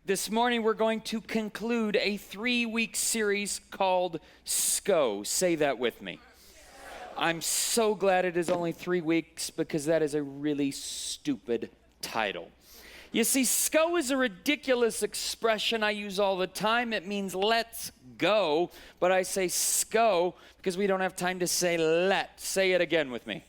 This morning we're going to conclude a 3-week series called SCO. Say that with me. I'm so glad it is only 3 weeks because that is a really stupid title. You see, SCO is a ridiculous expression I use all the time. It means let's go, but I say SCO because we don't have time to say let. Say it again with me.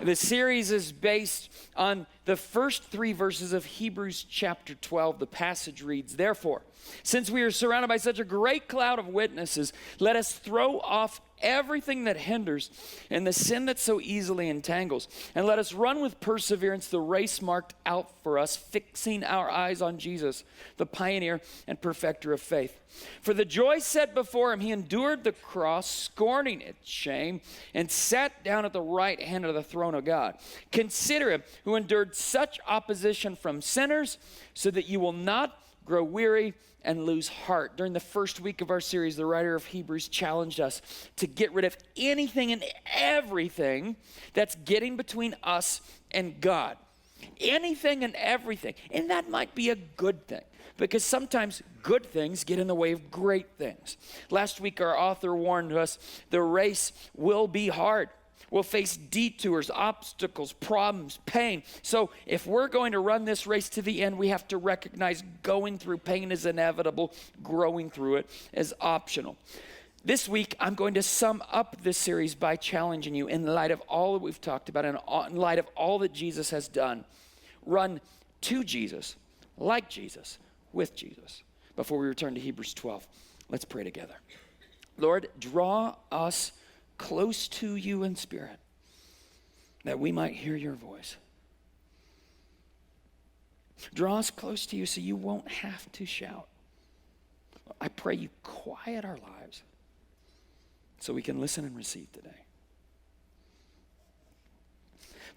The series is based on the first 3 verses of Hebrews chapter 12. The passage reads, "Therefore, since we are surrounded by such a great cloud of witnesses, let us throw off everything that hinders and the sin that so easily entangles, and let us run with perseverance the race marked out for us, fixing our eyes on Jesus, the pioneer and perfecter of faith. For the joy set before him, he endured the cross, scorning its shame, and sat down at the right hand of the throne of God. Consider him who endured such opposition from sinners, so that you will not grow weary and lose heart." During the first week of our series, the writer of Hebrews challenged us to get rid of anything and everything that's getting between us and God. Anything and everything. And that might be a good thing, because sometimes good things get in the way of great things. Last week, our author warned us the race will be hard. We'll face detours, obstacles, problems, pain. So if we're going to run this race to the end, we have to recognize going through pain is inevitable, growing through it is optional. This week, I'm going to sum up this series by challenging you, in light of all that we've talked about and in light of all that Jesus has done. Run to Jesus, like Jesus, with Jesus. Before we return to Hebrews 12, let's pray together. Lord, draw us close to you in spirit, that we might hear your voice. Draw us close to you so you won't have to shout. I pray you quiet our lives so we can listen and receive today.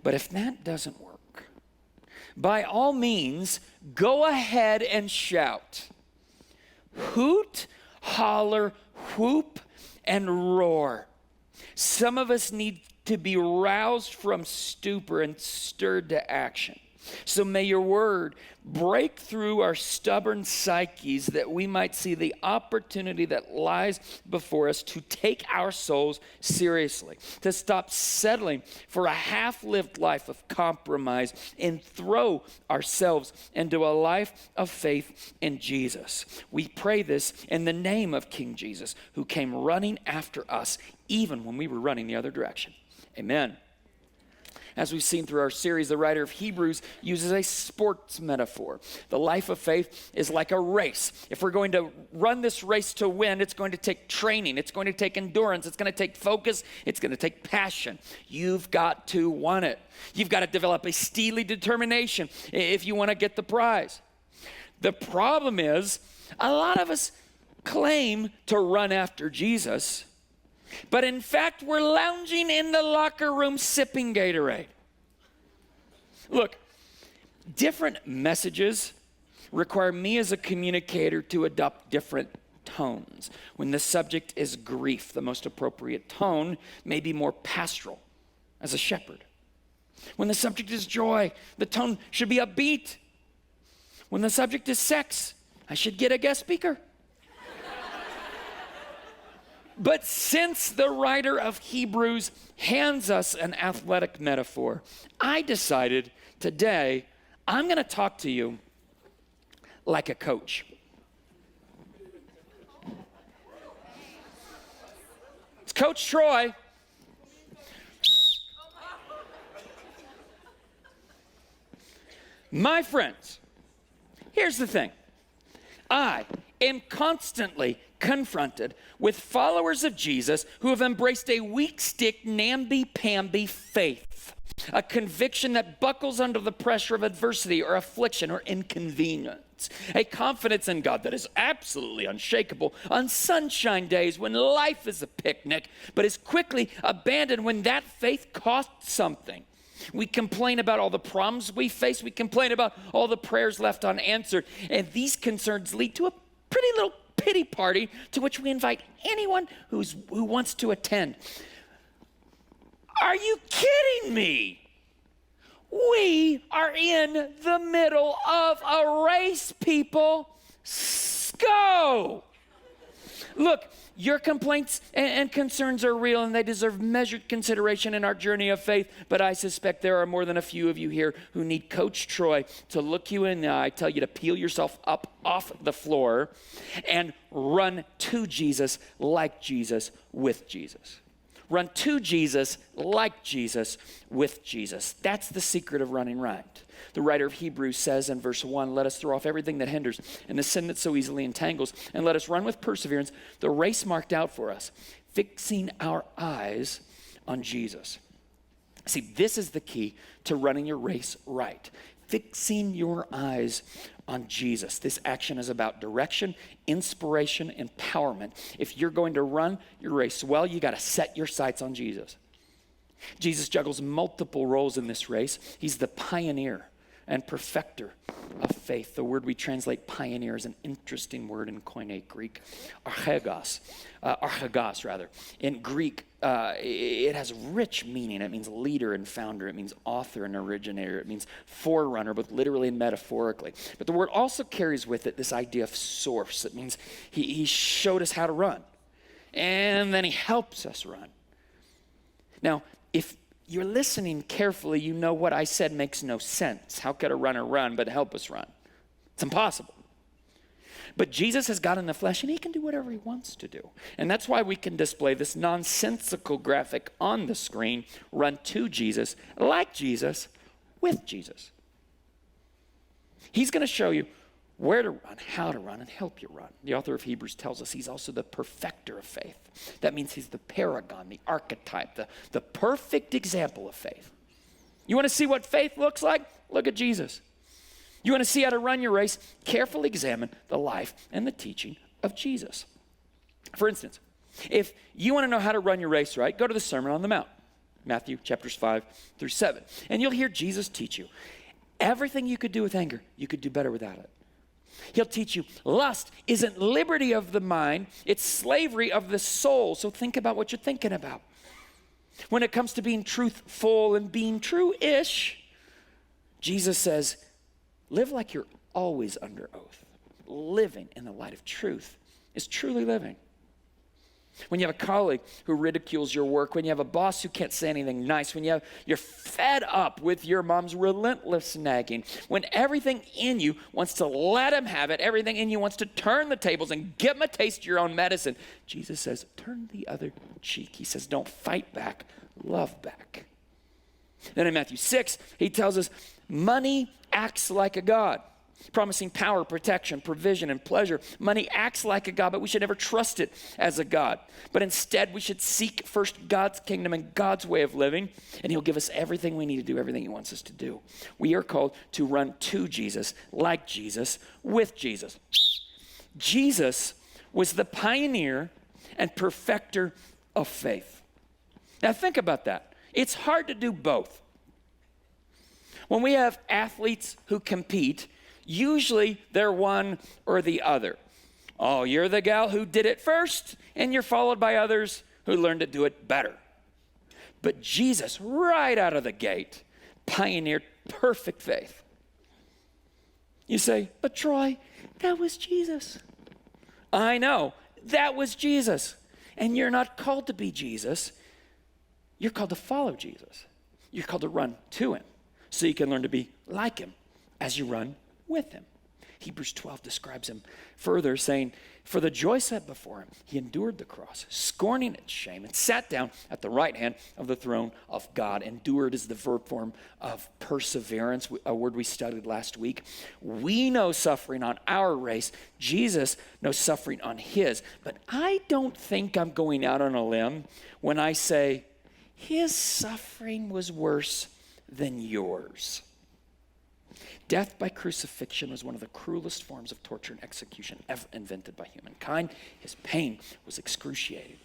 But if that doesn't work, by all means, go ahead and shout. Hoot, holler, whoop, and roar. Some of us need to be roused from stupor and stirred to action. So may your word break through our stubborn psyches, that we might see the opportunity that lies before us to take our souls seriously, to stop settling for a half-lived life of compromise and throw ourselves into a life of faith in Jesus. We pray this in the name of King Jesus, who came running after us even when we were running the other direction. Amen. As we've seen through our series, the writer of Hebrews uses a sports metaphor. The life of faith is like a race. If we're going to run this race to win, it's going to take training. It's going to take endurance. It's going to take focus. It's going to take passion. You've got to want it. You've got to develop a steely determination if you want to get the prize. The problem is, a lot of us claim to run after Jesus, but in fact, we're lounging in the locker room sipping Gatorade. Look, different messages require me as a communicator to adopt different tones. When the subject is grief, the most appropriate tone may be more pastoral, as a shepherd. When the subject is joy, the tone should be upbeat. When the subject is sex, I should get a guest speaker. But since the writer of Hebrews hands us an athletic metaphor, I decided today I'm going to talk to you like a coach. It's Coach Troy. My friends, here's the thing. I am constantly confronted with followers of Jesus who have embraced a weak stick, namby-pamby faith, a conviction that buckles under the pressure of adversity or affliction or inconvenience, a confidence in God that is absolutely unshakable on sunshine days when life is a picnic, but is quickly abandoned when that faith costs something. We complain about all the problems we face. We complain about all the prayers left unanswered. And these concerns lead to a pretty little pity party to which we invite anyone who wants to attend. Are you kidding me? We are in the middle of a race, people. Go! Look, your complaints and concerns are real, and they deserve measured consideration in our journey of faith. But I suspect there are more than a few of you here who need Coach Troy to look you in the eye, tell you to peel yourself up off the floor, and run to Jesus like Jesus with Jesus. Run to Jesus like Jesus with Jesus. That's the secret of running right. The writer of Hebrews says in verse 1, let us throw off everything that hinders and the sin that so easily entangles, and let us run with perseverance the race marked out for us, fixing our eyes on Jesus. See, this is the key to running your race right. Fixing your eyes on Jesus. This action is about direction, inspiration, empowerment. If you're going to run your race well, you got to set your sights on Jesus. Jesus juggles multiple roles in this race. He's the pioneer and perfecter of faith. The word we translate pioneer is an interesting word in Koine Greek, archegos. In Greek, it has rich meaning. It means leader and founder. It means author and originator. It means forerunner, both literally and metaphorically. But the word also carries with it this idea of source. It means he showed us how to run, and then he helps us run. Now, if you're listening carefully, you know what I said makes no sense. How could a runner run but help us run? It's impossible. But Jesus has got in the flesh, and he can do whatever he wants to do. And that's why we can display this nonsensical graphic on the screen, run to Jesus, like Jesus, with Jesus. He's going to show you where to run, how to run, and help you run. The author of Hebrews tells us he's also the perfecter of faith. That means he's the paragon, the archetype, the perfect example of faith. You want to see what faith looks like? Look at Jesus. You want to see how to run your race? Carefully examine the life and the teaching of Jesus. For instance, if you want to know how to run your race right, go to the Sermon on the Mount, Matthew chapters 5 through 7. And you'll hear Jesus teach you everything you could do with anger, you could do better without it. He'll teach you lust isn't liberty of the mind, it's slavery of the soul. So think about what you're thinking about. When it comes to being truthful and being true-ish, Jesus says, live like you're always under oath. Living in the light of truth is truly living. When you have a colleague who ridicules your work, when you have a boss who can't say anything nice, when you're fed up with your mom's relentless nagging, when everything in you wants to let him have it, everything in you wants to turn the tables and give him a taste of your own medicine, Jesus says, turn the other cheek. He says, don't fight back, love back. Then in Matthew 6, he tells us, money acts like a god, promising power, protection, provision, and pleasure. Money acts like a god, but we should never trust it as a god. But instead, we should seek first God's kingdom and God's way of living, and he'll give us everything we need to do, everything he wants us to do. We are called to run to Jesus, like Jesus, with Jesus. Jesus was the pioneer and perfecter of faith. Now think about that. It's hard to do both. When we have athletes who compete, usually they're one or the other. Oh, you're the gal who did it first, and you're followed by others who learned to do it better. But Jesus, right out of the gate, pioneered perfect faith. You say, but Troy, that was Jesus. I know, that was Jesus. And you're not called to be Jesus. You're called to follow Jesus. You're called to run to him so you can learn to be like him as you run with him. Hebrews 12 describes him further, saying, for the joy set before him, he endured the cross, scorning its shame, and sat down at the right hand of the throne of God. Endured is the verb form of perseverance, a word we studied last week. We know suffering on our race. Jesus knows suffering on his. But I don't think I'm going out on a limb when I say his suffering was worse than yours. Death by crucifixion was one of the cruelest forms of torture and execution ever invented by humankind. His pain was excruciating.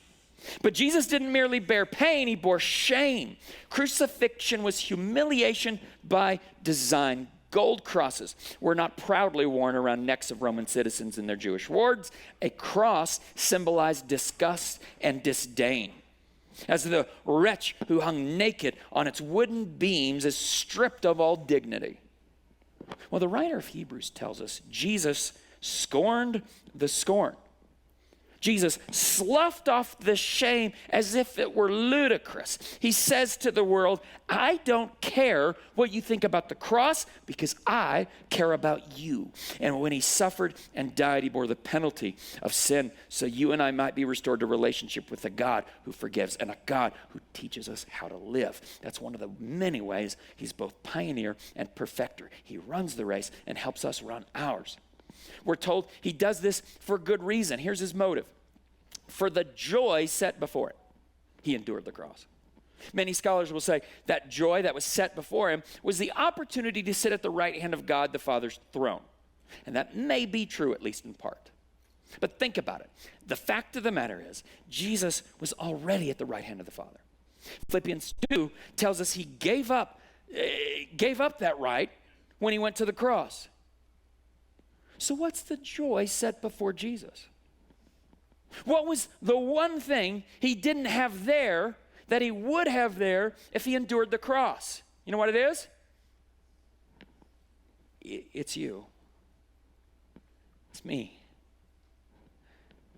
But Jesus didn't merely bear pain, he bore shame. Crucifixion was humiliation by design. Gold crosses were not proudly worn around necks of Roman citizens in their Jewish wards. A cross symbolized disgust and disdain. as the wretch who hung naked on its wooden beams is stripped of all dignity. Well, the writer of Hebrews tells us Jesus scorned the scorn. Jesus sloughed off the shame as if it were ludicrous. He says to the world, I don't care what you think about the cross because I care about you. And when he suffered and died, he bore the penalty of sin so you and I might be restored to relationship with a God who forgives and a God who teaches us how to live. That's one of the many ways he's both pioneer and perfecter. He runs the race and helps us run ours. We're told he does this for good reason. Here's his motive. For the joy set before him, he endured the cross. Many scholars will say that joy that was set before him was the opportunity to sit at the right hand of God the Father's throne. And that may be true, at least in part. But think about it. The fact of the matter is, Jesus was already at the right hand of the Father. Philippians 2 tells us he gave up that right when he went to the cross. So what's the joy set before Jesus? What was the one thing he didn't have there that he would have there if he endured the cross? You know what it is? It's you. It's me.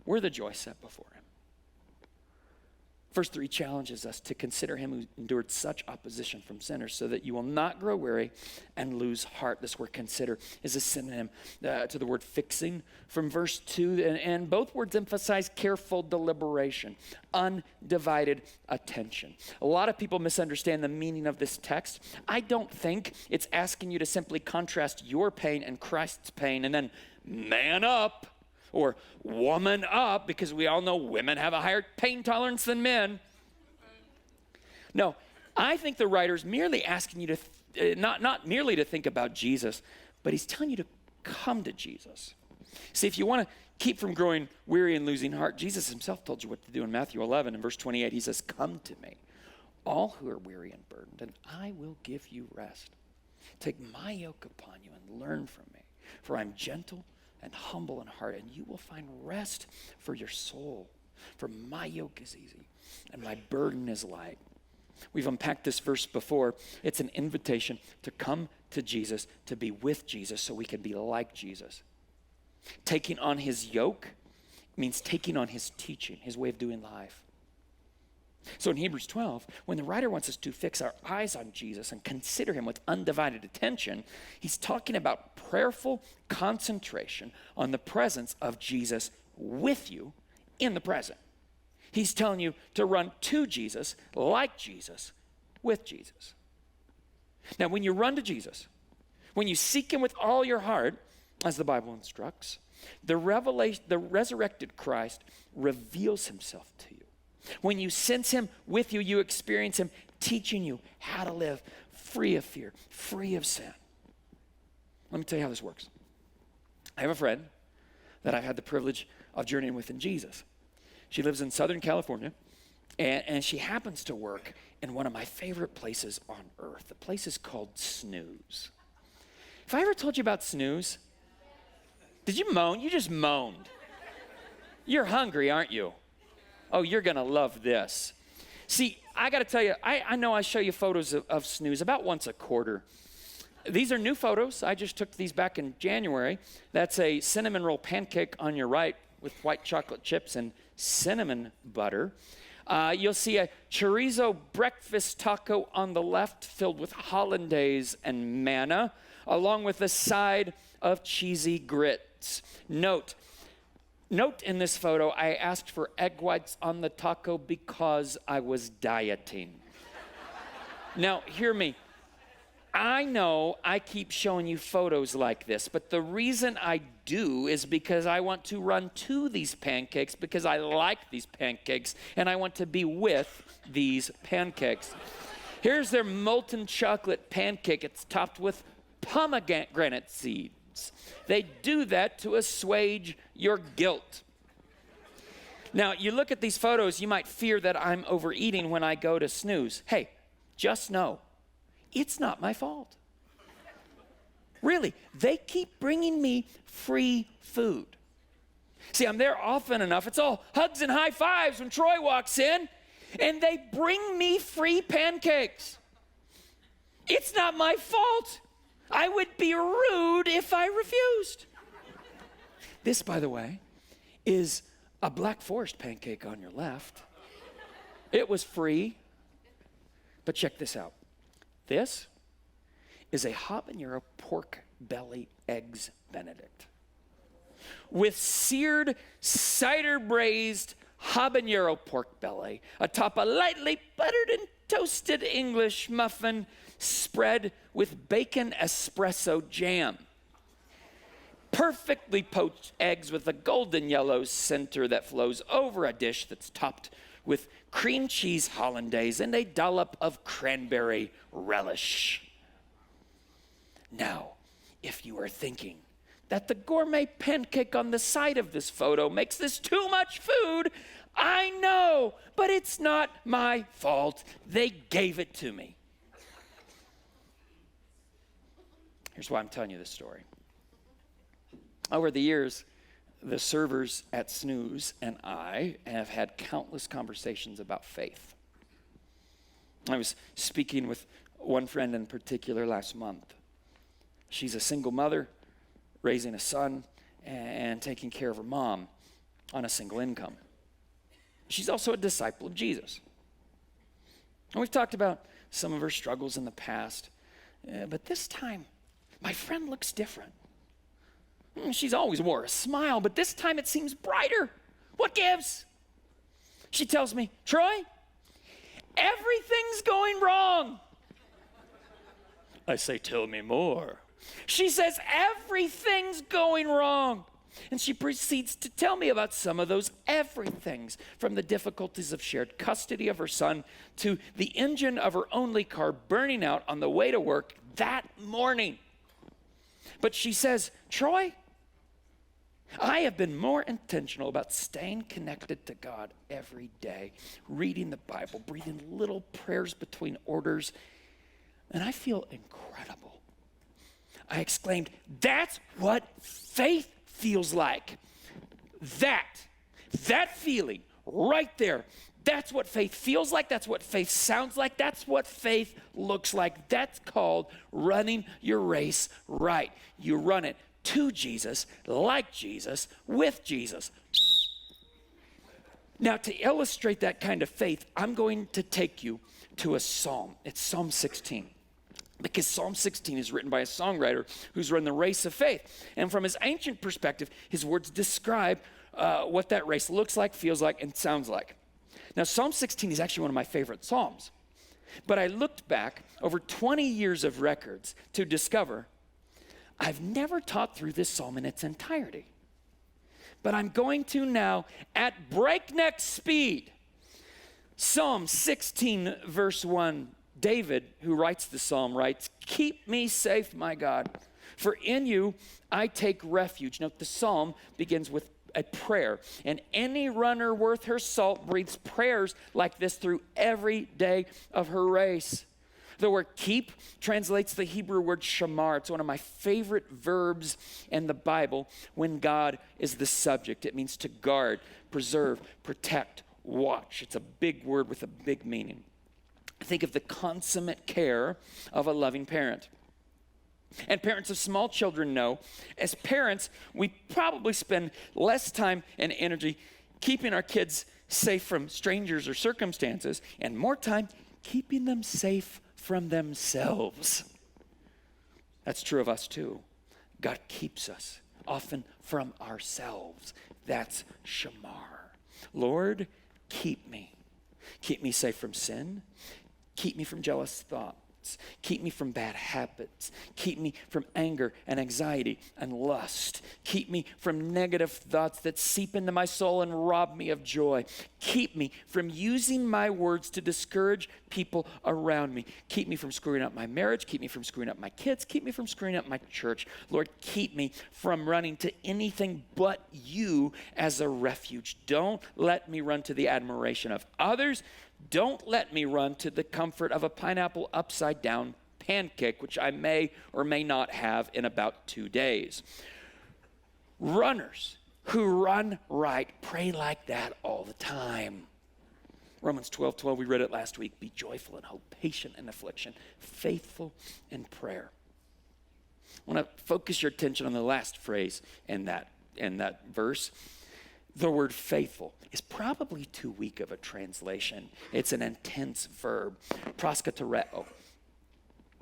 We're the joy set before him. Verse 3 challenges us to consider him who endured such opposition from sinners so that you will not grow weary and lose heart. This word consider is a synonym to the word fixing from verse 2. And both words emphasize careful deliberation, undivided attention. A lot of people misunderstand the meaning of this text. I don't think it's asking you to simply contrast your pain and Christ's pain and then man up. Or woman up, because we all know women have a higher pain tolerance than men. No, I think the writer's merely asking you to, not merely to think about Jesus, but he's telling you to come to Jesus. See, if you want to keep from growing weary and losing heart, Jesus himself told you what to do in Matthew 11. In verse 28, he says, come to me, all who are weary and burdened, and I will give you rest. Take my yoke upon you and learn from me, for I'm gentle and humble in heart, and you will find rest for your soul. For my yoke is easy, and my burden is light. We've unpacked this verse before. It's an invitation to come to Jesus, to be with Jesus, so we can be like Jesus. Taking on his yoke means taking on his teaching, his way of doing life. So in Hebrews 12, when the writer wants us to fix our eyes on Jesus and consider him with undivided attention, he's talking about prayerful concentration on the presence of Jesus with you in the present. He's telling you to run to Jesus, like Jesus, with Jesus. Now, when you run to Jesus, when you seek him with all your heart, as the Bible instructs, the resurrected Christ reveals himself to you. When you sense him with you, you experience him teaching you how to live free of fear, free of sin. Let me tell you how this works. I have a friend that I've had the privilege of journeying with in Jesus. She lives in Southern California, and she happens to work in one of my favorite places on earth. The place is called Snooze. Have I ever told you about Snooze? Did you moan? You just moaned. You're hungry, aren't you? Oh, you're going to love this. See, I got to tell you, I know I show you photos of Snooze about once a quarter. These are new photos. I just took these back in January. That's a cinnamon roll pancake on your right with white chocolate chips and cinnamon butter. You'll see a chorizo breakfast taco on the left filled with hollandaise and manna, along with a side of cheesy grits. Note in this photo, I asked for egg whites on the taco because I was dieting. Now, hear me. I know I keep showing you photos like this, but the reason I do is because I want to run to these pancakes because I like these pancakes and I want to be with these pancakes. Here's their molten chocolate pancake. It's topped with pomegranate seeds. They do that to assuage your guilt. Now, you look at these photos, you might fear that I'm overeating when I go to Snooze. Hey, just know, it's not my fault. Really, they keep bringing me free food. See, I'm there often enough. It's all hugs and high fives when Troy walks in. and they bring me free pancakes. It's not my fault. I would be rude if I refused. This, by the way, is a Black Forest pancake on your left. It was free. But check this out. This is a habanero pork belly eggs Benedict with seared cider braised habanero pork belly atop a lightly buttered and toasted English muffin spread with bacon espresso jam. Perfectly poached eggs with a golden yellow center that flows over a dish that's topped with cream cheese hollandaise and a dollop of cranberry relish. Now, if you are thinking that the gourmet pancake on the side of this photo makes this too much food, I know, but it's not my fault. They gave it to me. Here's why I'm telling you this story. Over the years, the servers at Snooze and I have had countless conversations about faith. I was speaking with one friend in particular last month. She's a single mother, raising a son and taking care of her mom on a single income. She's also a disciple of Jesus. And we've talked about some of her struggles in the past, but this time, my friend looks different. She's always wore a smile, but this time it seems brighter. What gives? She tells me, Troy, everything's going wrong. I say, tell me more. She says, everything's going wrong. And she proceeds to tell me about some of those everythings, from the difficulties of shared custody of her son to the engine of her only car burning out on the way to work that morning. But she says, Troy, I have been more intentional about staying connected to God every day, reading the Bible, breathing little prayers between orders, and I feel incredible. I exclaimed, that's what faith feels like. That feeling right there, that's what faith feels like, that's what faith sounds like, that's what faith looks like. That's called running your race right. You run it to Jesus, like Jesus, with Jesus. Now, to illustrate that kind of faith, I'm going to take you to a psalm. It's Psalm 16. Because Psalm 16 is written by a songwriter who's run the race of faith. And from his ancient perspective, his words describe what that race looks like, feels like, and sounds like. Now, Psalm 16 is actually one of my favorite psalms. But I looked back over 20 years of records to discover I've never taught through this psalm in its entirety. But I'm going to now at breakneck speed. Psalm 16, verse 1. David, who writes the psalm, writes, keep me safe, my God, for in you I take refuge. Note, the psalm begins with a prayer, and any runner worth her salt breathes prayers like this through every day of her race. The word keep translates the Hebrew word shamar. It's one of my favorite verbs in the Bible when God is the subject. It means to guard, preserve, protect, watch. It's a big word with a big meaning. Think of the consummate care of a loving parent. And parents of small children know, as parents, we probably spend less time and energy keeping our kids safe from strangers or circumstances, and more time keeping them safe from themselves. That's true of us too. God keeps us often from ourselves. That's shamar. Lord, keep me. Keep me safe from sin. Keep me from jealous thoughts. Keep me from bad habits. Keep me from anger and anxiety and lust. Keep me from negative thoughts that seep into my soul and rob me of joy. Keep me from using my words to discourage people around me. Keep me from screwing up my marriage. Keep me from screwing up my kids. Keep me from screwing up my church. Lord, keep me from running to anything but you as a refuge. Don't let me run to the admiration of others. Don't let me run to the comfort of a pineapple upside down pancake, which I may or may not have in about 2 days. Runners who run right pray like that all the time. Romans 12:12, we read it last week. Be joyful in hope, patient in affliction, faithful in prayer. I want to focus your attention on the last phrase in that verse. The word faithful is probably too weak of a translation. It's an intense verb, proskatereo.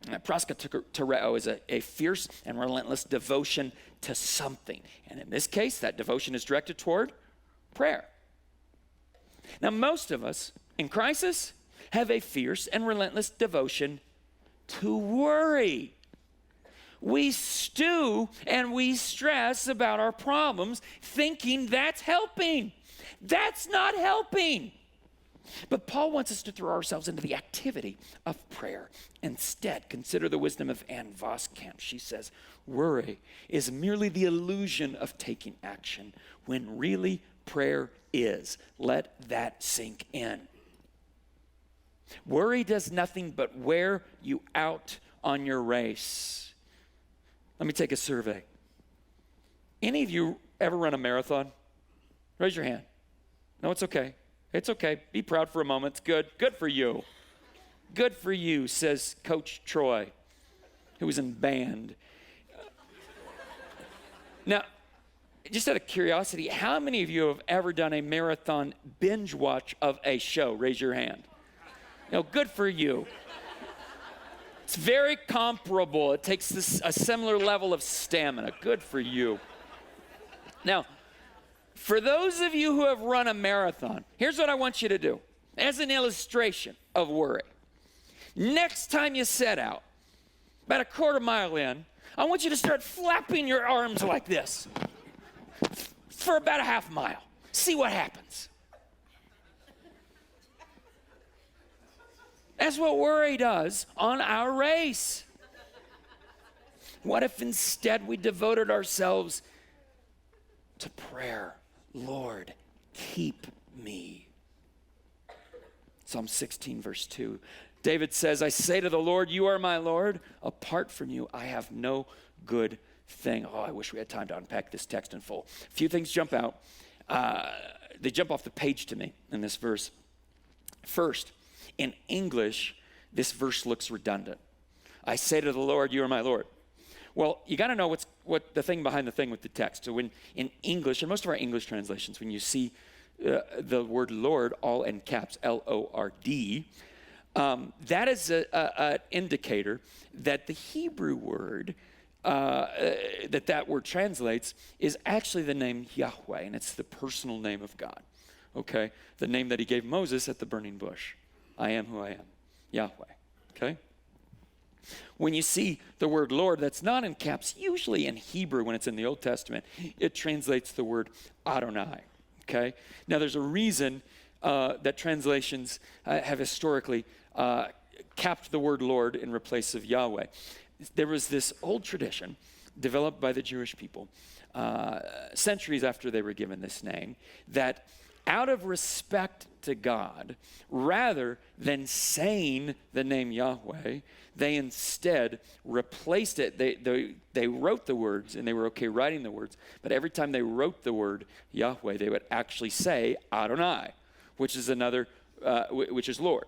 Proskatereo is a fierce and relentless devotion to something. And in this case, that devotion is directed toward prayer. Now, most of us in crisis have a fierce and relentless devotion to worry. We stew and we stress about our problems, thinking that's helping. That's not helping. But Paul wants us to throw ourselves into the activity of prayer. Instead, consider the wisdom of Anne Voskamp. She says, worry is merely the illusion of taking action, when really prayer is. Let that sink in. Worry does nothing but wear you out on your race. Let me take a survey. Any of you ever run a marathon? Raise your hand. No, it's okay. It's okay. Be proud for a moment. It's good. Good for you. Good for you, says Coach Troy, who was in band. Now, just out of curiosity, how many of you have ever done a marathon binge watch of a show? Raise your hand. Good for you. It's very comparable. It takes a similar level of stamina. Good for you. Now, for those of you who have run a marathon, here's what I want you to do as an illustration of worry. Next time you set out, about a quarter mile in, I want you to start flapping your arms like this for about a half mile. See what happens. That's what worry does on our race. What if instead we devoted ourselves to prayer? Lord, keep me. Psalm 16, verse 2. David says, I say to the Lord, you are my Lord. Apart from you, I have no good thing. Oh, I wish we had time to unpack this text in full. A few things jump out. They jump off the page to me in this verse. First, in English, this verse looks redundant. I say to the Lord, you are my Lord. Well, you got to know what the thing behind the thing with the text. So when in English, and most of our English translations, when you see the word Lord all in caps, L-O-R-D, that is an indicator that the Hebrew word that word translates is actually the name Yahweh, and it's the personal name of God, okay? The name that he gave Moses at the burning bush. I am who I am, Yahweh, okay? When you see the word Lord that's not in caps, usually in Hebrew when it's in the Old Testament, it translates the word Adonai, okay? Now there's a reason that translations have historically capped the word Lord in place of Yahweh. There was this old tradition developed by the Jewish people centuries after they were given this name, that out of respect to God, rather than saying the name Yahweh, they instead replaced it. They wrote the words, and they were okay writing the words, but every time they wrote the word Yahweh, they would actually say Adonai, which is which is Lord.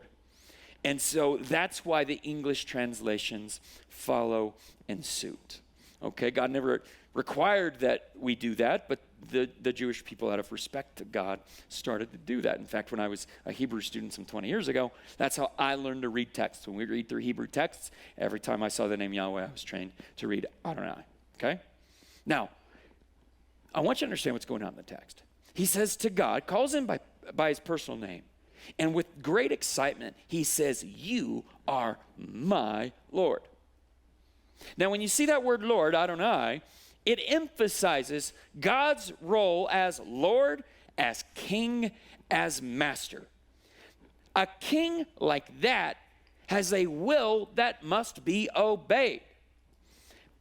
And so that's why the English translations follow in suit. Okay, God never required that we do that, but the Jewish people, out of respect to God, started to do that. In fact, when I was a Hebrew student some 20 years ago, that's how I learned to read texts. When we read through Hebrew texts, every time I saw the name Yahweh, I was trained to read Adonai, okay? Now, I want you to understand what's going on in the text. He says to God, calls him by his personal name, and with great excitement, he says, you are my Lord. Now, when you see that word Lord, Adonai, it emphasizes God's role as Lord, as King, as Master. A king like that has a will that must be obeyed.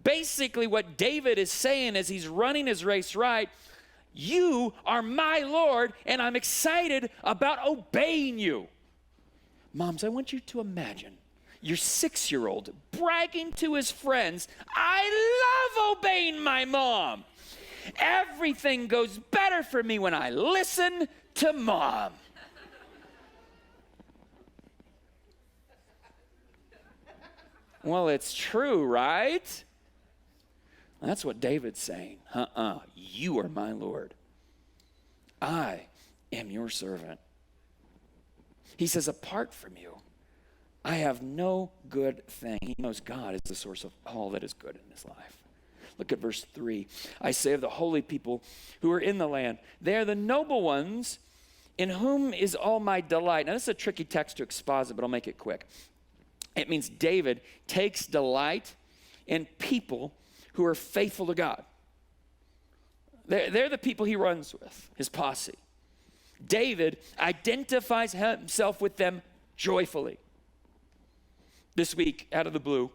Basically, what David is saying as he's running his race right, you are my Lord, and I'm excited about obeying you. Moms, I want you to imagine your 6-year-old bragging to his friends, I love obeying my mom. Everything goes better for me when I listen to mom. Well, it's true, right? That's what David's saying. You are my Lord. I am your servant. He says, apart from you, I have no good thing. He knows God is the source of all that is good in his life. Look at verse 3. I say of the holy people who are in the land, they are the noble ones in whom is all my delight. Now, this is a tricky text to exposit, but I'll make it quick. It means David takes delight in people who are faithful to God. They're the people he runs with, his posse. David identifies himself with them joyfully. This week, out of the blue,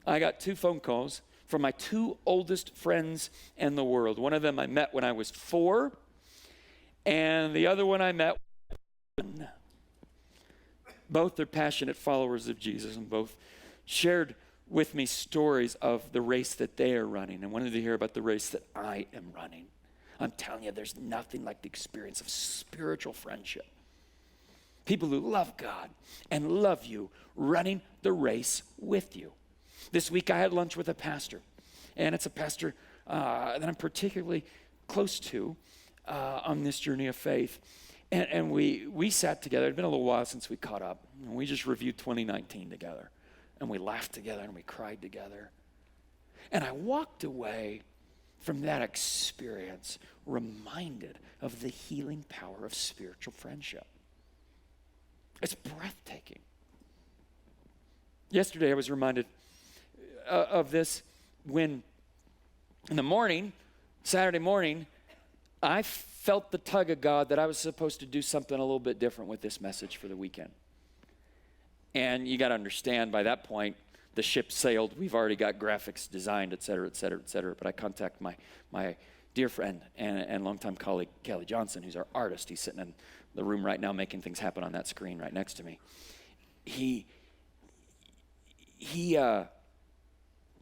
I got 2 phone calls from my 2 oldest friends in the world. One of them I met when I was 4, and the other one I met when both are passionate followers of Jesus, and both shared with me stories of the race that they are running and wanted to hear about the race that I am running. I'm telling you, there's nothing like the experience of spiritual friendship. People who love God and love you running the race with you. This week I had lunch with a pastor, and it's a pastor that I'm particularly close to on this journey of faith. And we sat together. It had been a little while since we caught up, and we just reviewed 2019 together. And we laughed together and we cried together. And I walked away from that experience reminded of the healing power of spiritual friendship. It's breathtaking. Yesterday I was reminded of this when in the morning, Saturday morning, I felt the tug of God that I was supposed to do something a little bit different with this message for the weekend. And you got to understand, by that point, the ship sailed. We've already got graphics designed, et cetera, et cetera, et cetera. But I contact my dear friend and longtime colleague, Kelly Johnson, who's our artist. He's sitting in the room right now making things happen on that screen right next to me.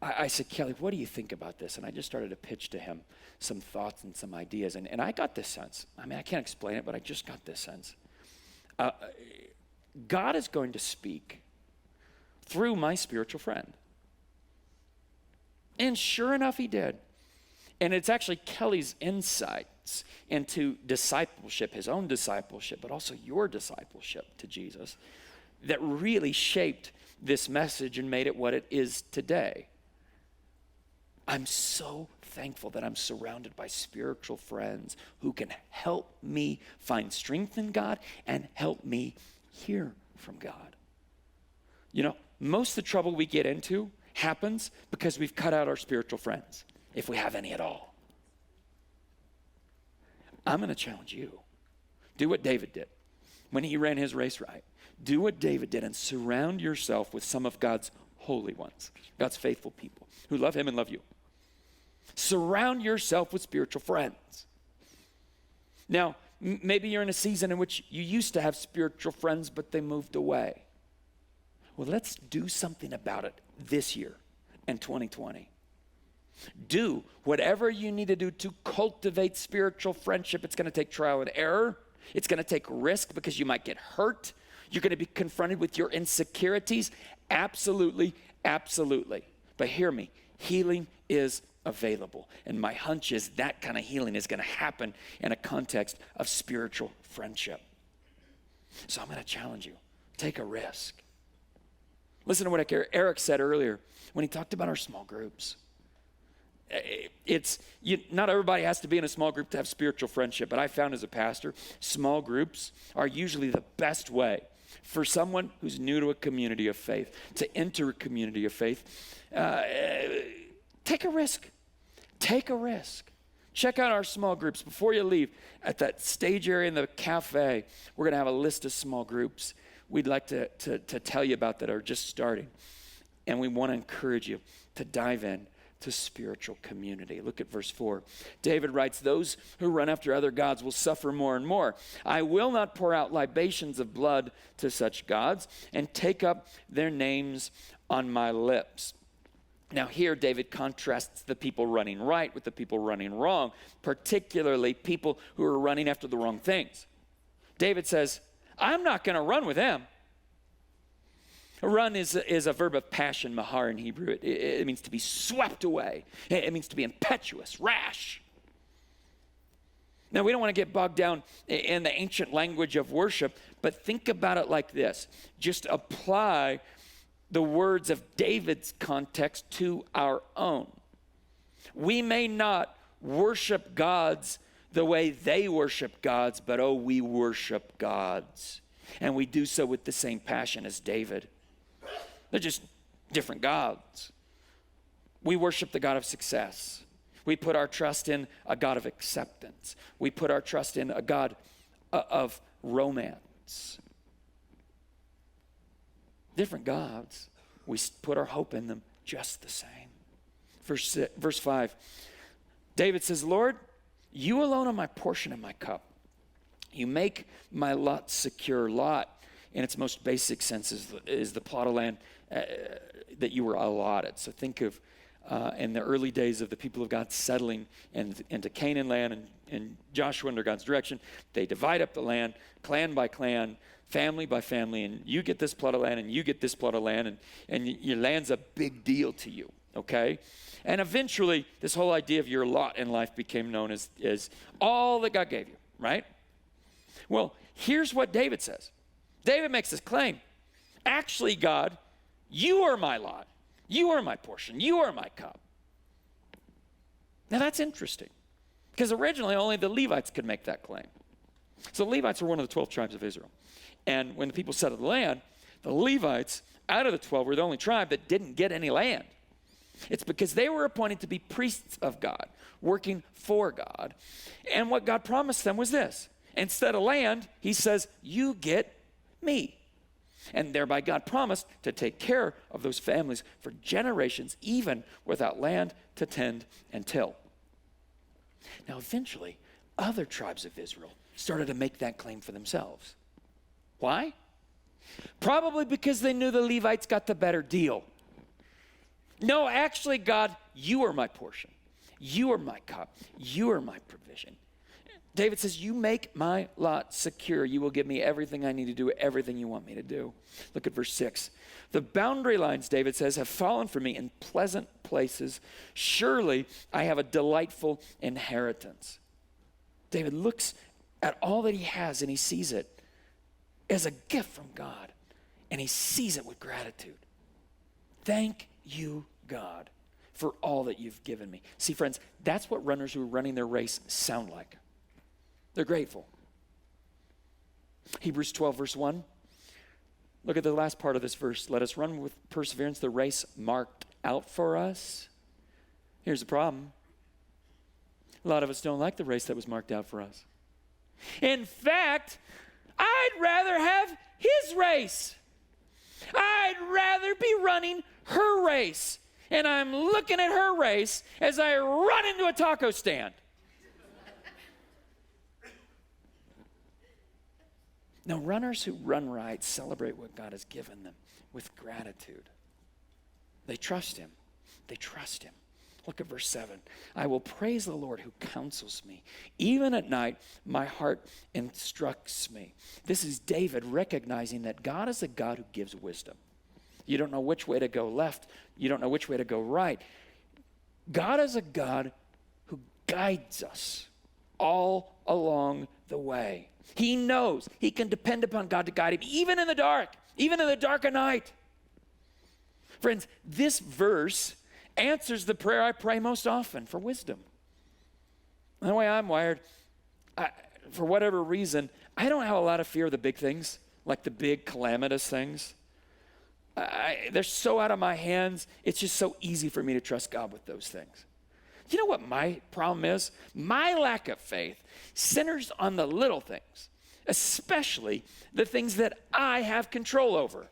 I said, Kelly, what do you think about this? And I just started to pitch to him some thoughts and some ideas. And I got this sense. I mean, I can't explain it, but I just got this sense. God is going to speak through my spiritual friend. And sure enough, he did. And it's actually Kelly's insights into discipleship, his own discipleship, but also your discipleship to Jesus, that really shaped this message and made it what it is today. I'm so thankful that I'm surrounded by spiritual friends who can help me find strength in God and help me hear from God. You know, most of the trouble we get into happens because we've cut out our spiritual friends, if we have any at all. I'm going to challenge you. Do what David did when he ran his race right. Do what David did and surround yourself with some of God's holy ones, God's faithful people who love him and love you. Surround yourself with spiritual friends. Now, maybe you're in a season in which you used to have spiritual friends, but they moved away. Well, let's do something about it this year in 2020. Do whatever you need to do to cultivate spiritual friendship. It's going to take trial and error. It's going to take risk because you might get hurt. You're going to be confronted with your insecurities. Absolutely, absolutely. But hear me, healing is available. And my hunch is that kind of healing is going to happen in a context of spiritual friendship. So I'm going to challenge you. Take a risk. Listen to what Eric said earlier when he talked about our small groups. Not everybody has to be in a small group to have spiritual friendship, but I found as a pastor, small groups are usually the best way for someone who's new to a community of faith to enter a community of faith. Take a risk. Take a risk. Check out our small groups. Before you leave, at that stage area in the cafe, we're going to have a list of small groups we'd like to tell you about that are just starting. And we want to encourage you to dive in to spiritual community. Look at verse 4. David writes, those who run after other gods will suffer more and more. I will not pour out libations of blood to such gods and take up their names on my lips. Now here, David contrasts the people running right with the people running wrong, particularly people who are running after the wrong things. David says, I'm not going to run with them. Run is a verb of passion, mahar in Hebrew. It means to be swept away. It means to be impetuous, rash. Now, we don't want to get bogged down in the ancient language of worship, but think about it like this. Just apply the words of David's context to our own. We may not worship gods the way they worship gods, but oh, we worship gods. And we do so with the same passion as David. They're just different gods. We worship the God of success. We put our trust in a God of acceptance. We put our trust in a God of romance. Different gods. We put our hope in them just the same. Verse 5, David says, Lord, you alone are my portion and my cup. You make my lot secure. Lot, in its most basic sense, is the plot of land that you were allotted. So think of in the early days of the people of God settling into Canaan land and Joshua under God's direction, they divide up the land, clan by clan, family by family, and you get this plot of land and you get this plot of land, and your land's a big deal to you, okay? And eventually, this whole idea of your lot in life became known as all that God gave you, right? Well, here's what David says. David makes this claim. Actually, God, you are my lot. You are my portion. You are my cup. Now, that's interesting because originally only the Levites could make that claim. So the Levites were one of the 12 tribes of Israel. And when the people settled the land, the Levites, out of the 12, were the only tribe that didn't get any land. It's because they were appointed to be priests of God, working for God. And what God promised them was this. Instead of land, he says, you get me. And thereby God promised to take care of those families for generations, even without land to tend and till. Now, eventually, other tribes of Israel started to make that claim for themselves. Why? Probably because they knew the Levites got the better deal. No, actually, God, you are my portion. You are my cup. You are my provision. David says, you make my lot secure. You will give me everything I need to do, everything you want me to do. Look at verse 6. The boundary lines, David says, have fallen for me in pleasant places. Surely I have a delightful inheritance. David looks at all that he has and he sees it as a gift from God. And he sees it with gratitude. Thank you, God, for all that you've given me. See, friends, that's what runners who are running their race sound like. They're grateful. Hebrews 12, verse 1. Look at the last part of this verse. Let us run with perseverance the race marked out for us. Here's the problem. A lot of us don't like the race that was marked out for us. In fact, I'd rather have his race. I'd rather be running her race. And I'm looking at her race as I run into a taco stand. Now, runners who run right celebrate what God has given them with gratitude. They trust him. They trust him. Look at verse 7. I will praise the Lord who counsels me. Even at night, my heart instructs me. This is David recognizing that God is a God who gives wisdom. You don't know which way to go left. You don't know which way to go right. God is a God who guides us all along the way. He knows he can depend upon God to guide him, even in the dark of night. Friends, this verse answers the prayer I pray most often for wisdom. The way I'm wired, for whatever reason, I don't have a lot of fear of the big things, like the big calamitous things. They're so out of my hands, it's just so easy for me to trust God with those things. You know what my problem is? My lack of faith centers on the little things, especially the things that I have control over.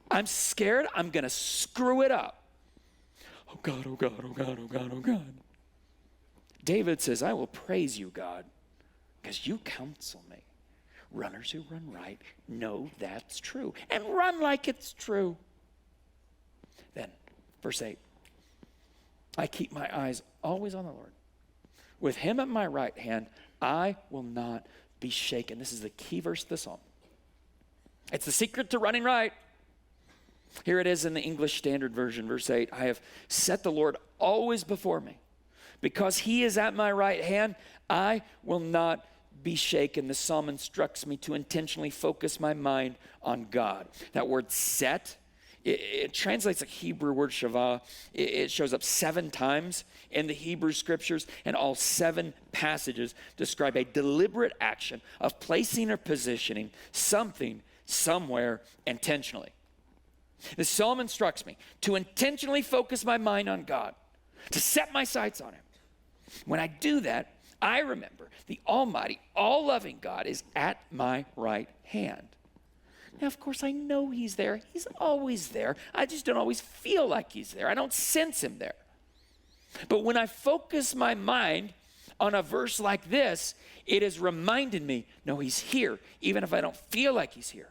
I'm scared I'm going to screw it up. Oh God, oh God, oh God, oh God, oh God. David says, I will praise you, God, because you counsel me. Runners who run right know that's true and run like it's true. Then, verse 8. I keep my eyes always on the Lord. With him at my right hand, I will not be shaken. This is the key verse of the psalm. It's the secret to running right. Here it is in the English Standard Version, verse 8. I have set the Lord always before me. Because he is at my right hand, I will not be shaken. The psalm instructs me to intentionally focus my mind on God. That word set, it translates like Hebrew word shavah. It shows up 7 times in the Hebrew scriptures, and all 7 passages describe a deliberate action of placing or positioning something somewhere intentionally. The psalm instructs me to intentionally focus my mind on God, to set my sights on him. When I do that, I remember the almighty, all-loving God is at my right hand. Now, of course, I know he's there. He's always there. I just don't always feel like he's there. I don't sense him there. But when I focus my mind on a verse like this, it has reminded me, no, he's here, even if I don't feel like he's here.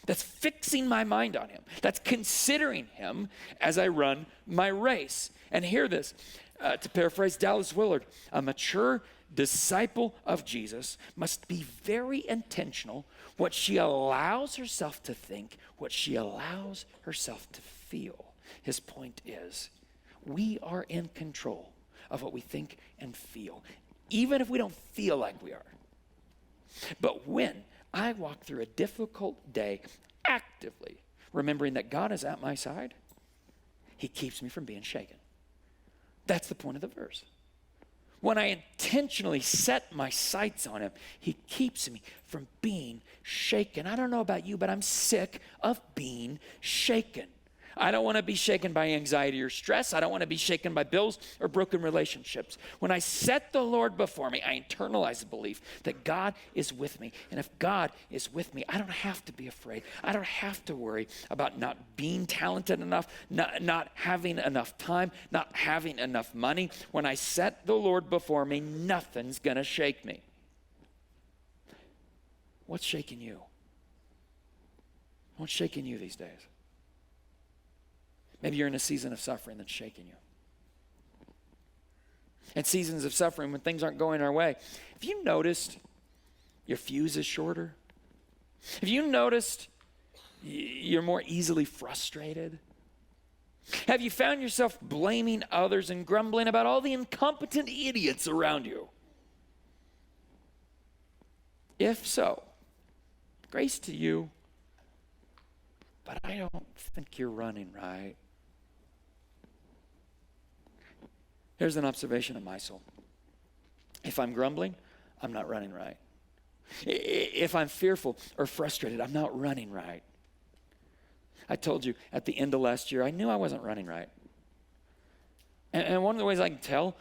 That's fixing my mind on him. That's considering him as I run my race. And hear this, to paraphrase Dallas Willard, a mature disciple of Jesus must be very intentional what she allows herself to think, what she allows herself to feel. His point is, we are in control of what we think and feel, even if we don't feel like we are. But when I walk through a difficult day actively remembering that God is at my side, he keeps me from being shaken. That's the point of the verse. When I intentionally set my sights on him, he keeps me from being shaken. I don't know about you, but I'm sick of being shaken. I don't want to be shaken by anxiety or stress. I don't want to be shaken by bills or broken relationships. When I set the Lord before me, I internalize the belief that God is with me. And if God is with me, I don't have to be afraid. I don't have to worry about not being talented enough, not having enough time, not having enough money. When I set the Lord before me, nothing's going to shake me. What's shaking you? What's shaking you these days? Maybe you're in a season of suffering that's shaking you. And seasons of suffering when things aren't going our way. Have you noticed your fuse is shorter? Have you noticed you're more easily frustrated? Have you found yourself blaming others and grumbling about all the incompetent idiots around you? If so, grace to you, but I don't think you're running right. Here's an observation of my soul. If I'm grumbling, I'm not running right. If I'm fearful or frustrated, I'm not running right. I told you at the end of last year, I knew I wasn't running right. And one of the ways I can tell,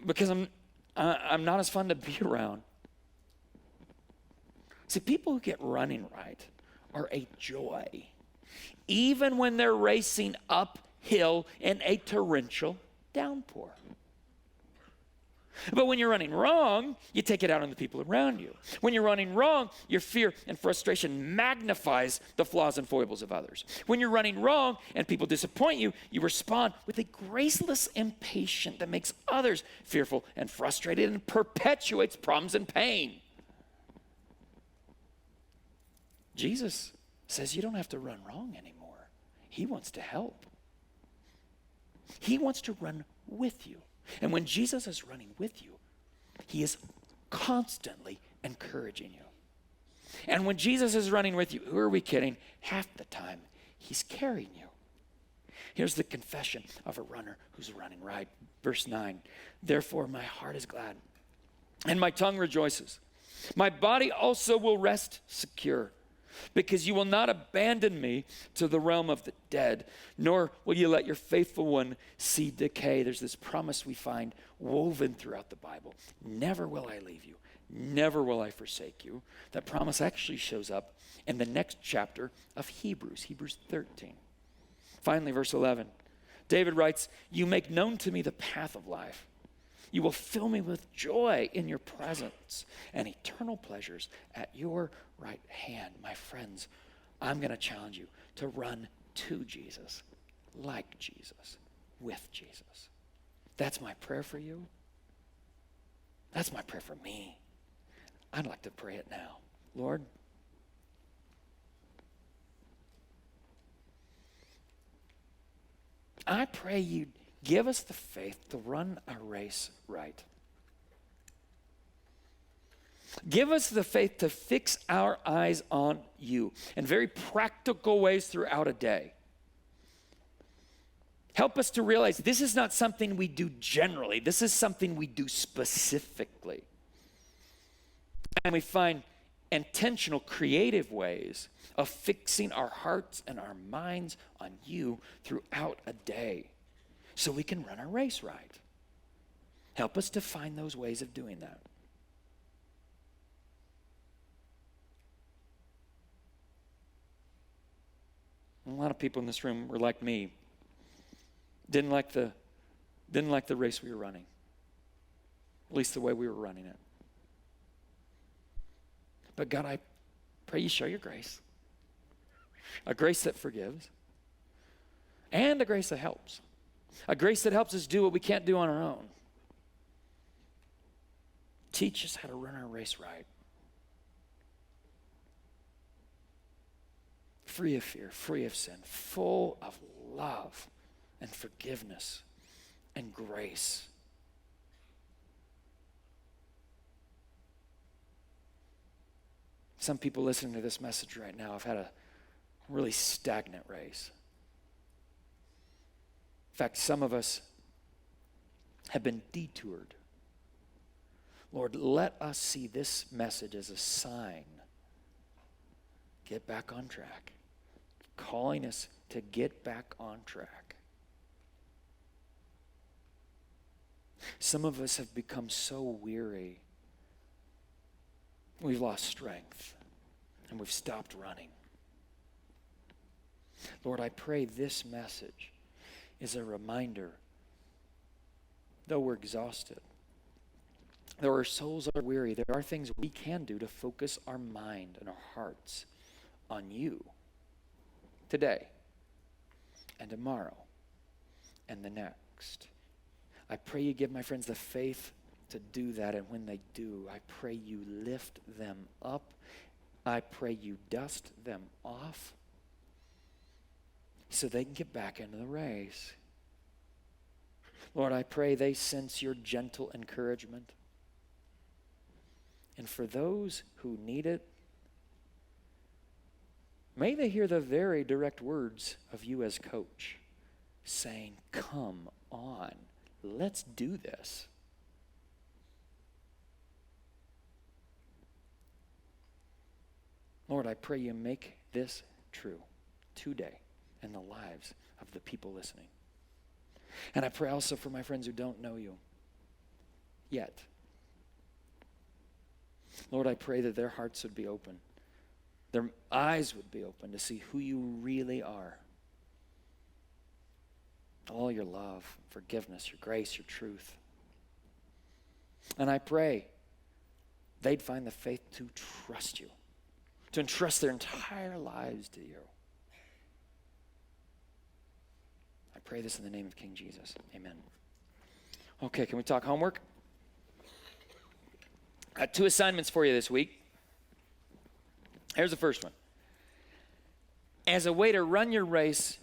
because I'm not as fun to be around. See, people who get running right are a joy, even when they're racing uphill in a torrential downpour. But when you're running wrong, you take it out on the people around you. When you're running wrong, your fear and frustration magnifies the flaws and foibles of others. When you're running wrong and people disappoint you, you respond with a graceless impatience that makes others fearful and frustrated and perpetuates problems and pain. Jesus says you don't have to run wrong anymore. He wants to help. He wants to run with you. And when Jesus is running with you, he is constantly encouraging you. And when Jesus is running with you, who are we kidding? Half the time, he's carrying you. Here's the confession of a runner who's running right. Verse 9, therefore my heart is glad, and my tongue rejoices. My body also will rest secure, because you will not abandon me to the realm of the dead, nor will you let your faithful one see decay. There's this promise we find woven throughout the Bible. Never will I leave you. Never will I forsake you. That promise actually shows up in the next chapter of Hebrews 13. Finally, verse 11. David writes, you make known to me the path of life. You will fill me with joy in your presence and eternal pleasures at your right hand. My friends, I'm going to challenge you to run to Jesus, like Jesus, with Jesus. That's my prayer for you. That's my prayer for me. I'd like to pray it now. Lord, I pray you give us the faith to run our race right. Give us the faith to fix our eyes on you in very practical ways throughout a day. Help us to realize this is not something we do generally. This is something we do specifically. And we find intentional, creative ways of fixing our hearts and our minds on you throughout a day so we can run our race right. Help us to find those ways of doing that. A lot of people in this room were like me. Didn't like the race we were running. At least the way we were running it. But God, I pray you show your grace. A grace that forgives. And a grace that helps. A grace that helps us do what we can't do on our own. Teach us how to run our race right. Free of fear, free of sin, full of love and forgiveness and grace. Some people listening to this message right now have had a really stagnant race. In fact, some of us have been detoured. Lord, let us see this message as a sign. Get back on track. Calling us to get back on track. Some of us have become so weary. We've lost strength and we've stopped running. Lord, I pray this message is a reminder, though we're exhausted, though our souls are weary, there are things we can do to focus our mind and our hearts on you today and tomorrow and the next. I pray you give my friends the faith to do that, and when they do, I pray you lift them up. I pray you dust them off so they can get back into the race. Lord, I pray they sense your gentle encouragement. And for those who need it, may they hear the very direct words of you as coach saying, come on, let's do this. Lord, I pray you make this true today in the lives of the people listening. And I pray also for my friends who don't know you yet. Lord, I pray that their hearts would be open. Their eyes would be open to see who you really are. All your love, forgiveness, your grace, your truth. And I pray they'd find the faith to trust you, to entrust their entire lives to you. I pray this in the name of King Jesus. Amen. Okay, can we talk homework? I got 2 assignments for you this week. Here's the first one. As a way to run your race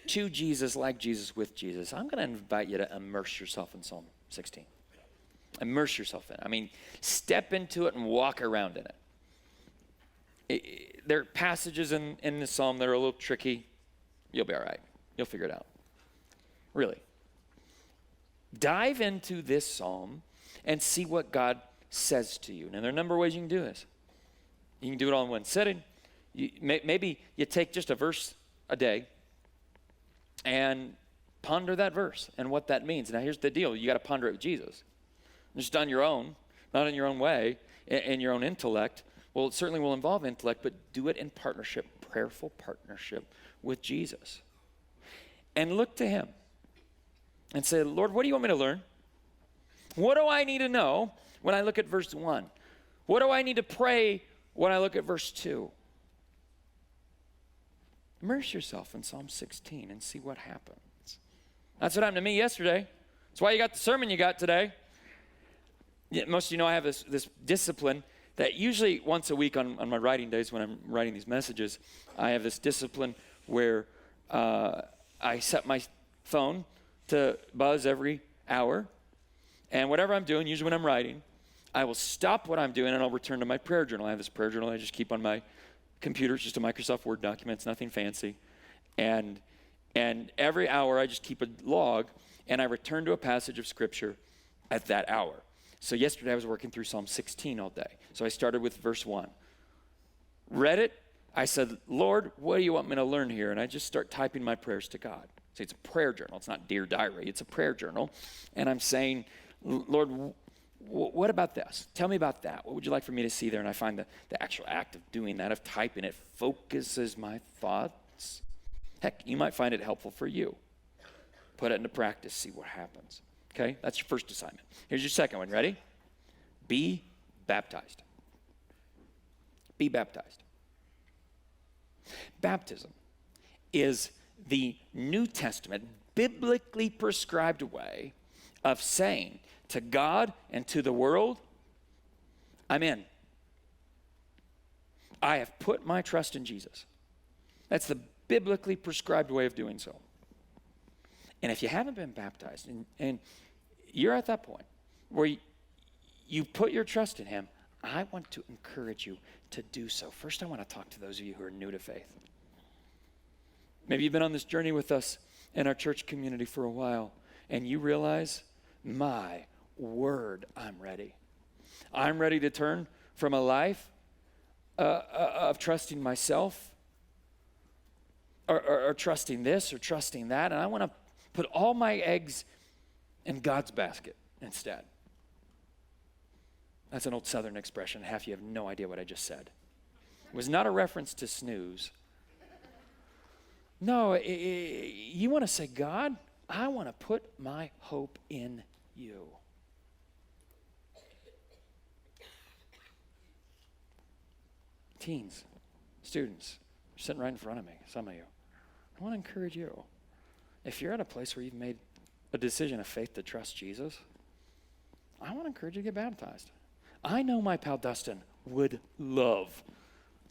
to Jesus, like Jesus, with Jesus, I'm going to invite you to immerse yourself in Psalm 16. Immerse yourself in it. I mean, step into it and walk around in it. There are passages in the Psalm that are a little tricky. You'll be all right. You'll figure it out. Really. Dive into this Psalm and see what God says to you. Now, there are a number of ways you can do this. You can do it all in one sitting. Maybe you take just a verse a day and ponder that verse and what that means. Now, here's the deal. You got to ponder it with Jesus. Just on your own, not in your own way, in your own intellect. Well, it certainly will involve intellect, but do it in partnership, prayerful partnership with Jesus. And look to him and say, Lord, what do you want me to learn? What do I need to know when I look at verse 1? What do I need to pray when I look at verse 2? Immerse yourself in Psalm 16 and see what happens. That's what happened to me yesterday. That's why you got the sermon you got today. Yeah, most of you know I have this discipline that usually once a week on my writing days when I'm writing these messages, I have this discipline where I set my phone to buzz every hour. And whatever I'm doing, usually when I'm writing, I will stop what I'm doing and I'll return to my prayer journal. I have this prayer journal I just keep on my computer. It's just a Microsoft Word document. It's nothing fancy. And every hour I just keep a log and I return to a passage of Scripture at that hour. So yesterday I was working through Psalm 16 all day. So I started with verse 1. Read it. I said, Lord, what do you want me to learn here? And I just start typing my prayers to God. So it's a prayer journal. It's not Dear Diary. It's a prayer journal. And I'm saying, Lord, what about this? Tell me about that. What would you like for me to see there? And I find the actual act of doing that, of typing it, focuses my thoughts. Heck, you might find it helpful for you. Put it into practice, see what happens. Okay, that's your first assignment. Here's your second one. Ready? Be baptized. Be baptized. Baptism is the New Testament, biblically prescribed way of saying to God and to the world, I'm in. I have put my trust in Jesus. That's the biblically prescribed way of doing so. And if you haven't been baptized and you're at that point where you put your trust in him, I want to encourage you to do so. First, I want to talk to those of you who are new to faith. Maybe you've been on this journey with us in our church community for a while, and you realize, my word, I'm ready. I'm ready to turn from a life of trusting myself or trusting this or trusting that, and I want to put all my eggs in God's basket instead. That's an old Southern expression. Half of you have no idea what I just said. It was not a reference to snooze. No, you want to say, God, I want to put my hope in you. Teens, students, you're sitting right in front of me, some of you. I want to encourage you. If you're at a place where you've made a decision of faith to trust Jesus, I want to encourage you to get baptized. I know my pal Dustin would love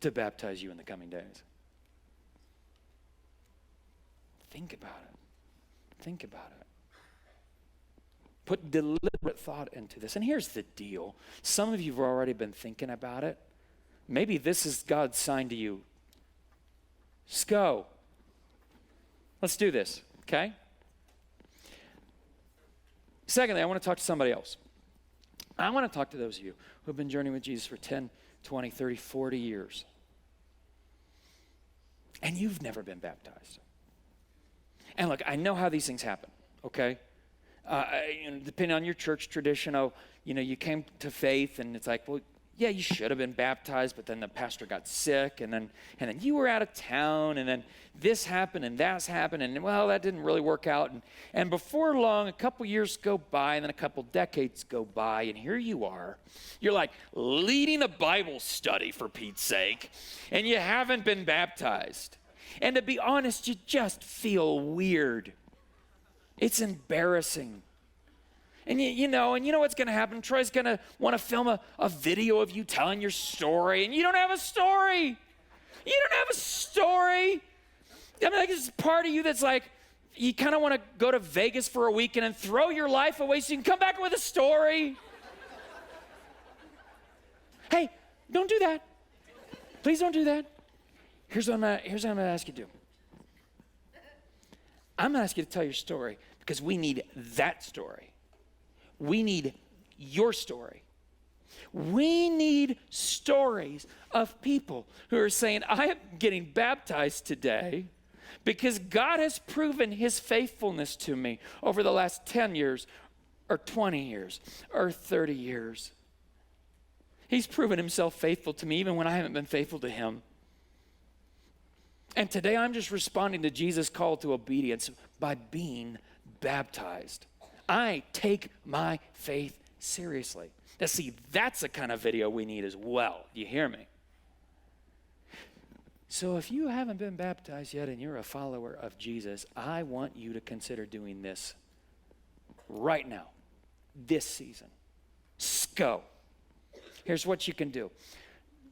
to baptize you in the coming days. Think about it. Think about it. Put deliberate thought into this. And here's the deal. Some of you have already been thinking about it. Maybe this is God's sign to you. Let's go. Let's do this, okay? Secondly, I want to talk to somebody else. I want to talk to those of you who have been journeying with Jesus for 10, 20, 30, 40 years. And you've never been baptized. And look, I know how these things happen, okay? Depending on your church tradition, you came to faith and it's like, well, yeah, you should have been baptized, but then the pastor got sick, and then you were out of town, and then this happened, and that's happened, and well, that didn't really work out. And before long, a couple years go by, and then a couple decades go by, and here you are. You're like leading a Bible study, for Pete's sake, and you haven't been baptized. And to be honest, you just feel weird. It's embarrassing. And you know what's going to happen? Troy's going to want to film a video of you telling your story, and you don't have a story. You don't have a story. I mean, like, this is part of you that's like, you kind of want to go to Vegas for a weekend and throw your life away so you can come back with a story. Hey, don't do that. Please don't do that. Here's what I'm going to ask you to do. I'm going to ask you to tell your story because we need that story. We need your story. We need stories of people who are saying, I am getting baptized today because God has proven his faithfulness to me over the last 10 years or 20 years or 30 years. He's proven himself faithful to me even when I haven't been faithful to him. And today I'm just responding to Jesus' call to obedience by being baptized. I take my faith seriously. Now see, that's the kind of video we need as well. Do you hear me? So if you haven't been baptized yet and you're a follower of Jesus, I want you to consider doing this right now, this season. Go. Here's what you can do.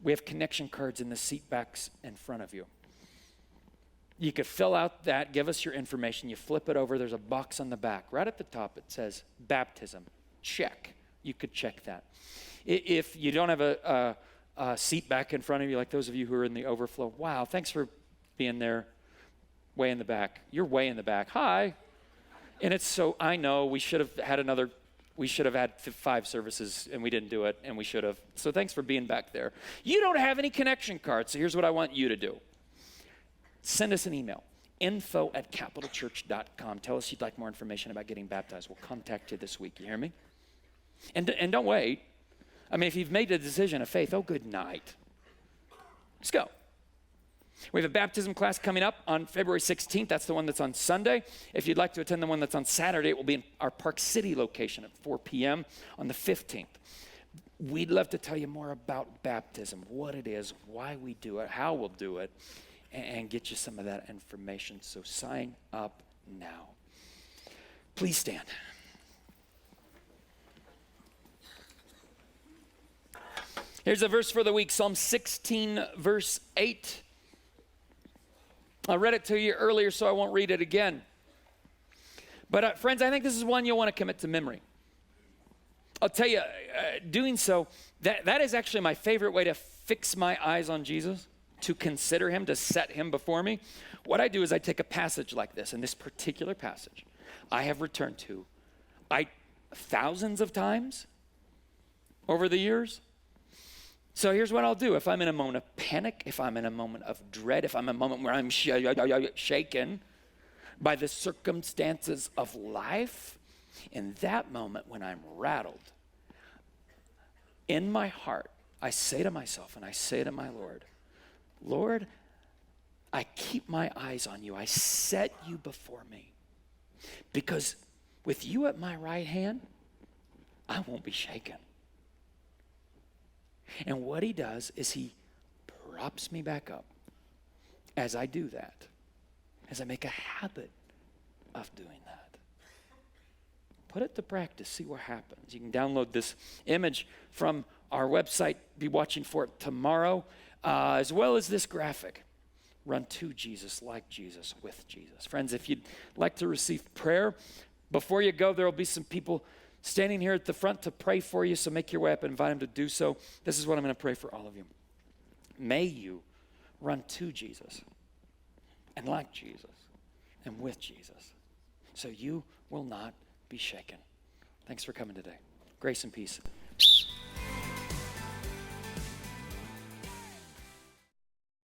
We have connection cards in the seat backs in front of you. You could fill out that, give us your information. You flip it over. There's a box on the back. Right at the top, it says baptism. Check. You could check that. If you don't have a seat back in front of you, like those of you who are in the overflow, wow, thanks for being there way in the back. You're way in the back. Hi. And it's so, I know we should have had 5 services and we didn't do it, and we should have. So thanks for being back there. You don't have any connection cards, so here's what I want you to do. Send us an email, info@capitalchurch.com. Tell us you'd like more information about getting baptized. We'll contact you this week. You hear me? And don't wait. I mean, if you've made the decision of faith, good night. Let's go. We have a baptism class coming up on February 16th. That's the one that's on Sunday. If you'd like to attend the one that's on Saturday, it will be in our Park City location at 4 p.m. on the 15th. We'd love to tell you more about baptism, what it is, why we do it, how we'll do it, and get you some of that information. So sign up now. Please stand. Here's a verse for the week, Psalm 16, verse 8. I read it to you earlier, so I won't read it again. But friends, I think this is one you'll want to commit to memory. I'll tell you, doing so, that is actually my favorite way to fix my eyes on Jesus, to consider him, to set him before me. What I do is I take a passage like this, and this particular passage I have returned to thousands of times over the years. So here's what I'll do. If I'm in a moment of panic, if I'm in a moment of dread, if I'm in a moment where I'm shaken by the circumstances of life, in that moment when I'm rattled, in my heart, I say to myself and I say to my Lord, Lord, I keep my eyes on you. I set you before me. Because with you at my right hand, I won't be shaken. And what he does is he props me back up as I do that, as I make a habit of doing that. Put it to practice, see what happens. You can download this image from our website, be watching for it tomorrow, as well as this graphic. Run to Jesus, like Jesus, with Jesus. Friends, if you'd like to receive prayer, before you go, there will be some people standing here at the front to pray for you, so make your way up and invite them to do so. This is what I'm going to pray for all of you. May you run to Jesus and like Jesus and with Jesus, so you will not be shaken. Thanks for coming today. Grace and peace.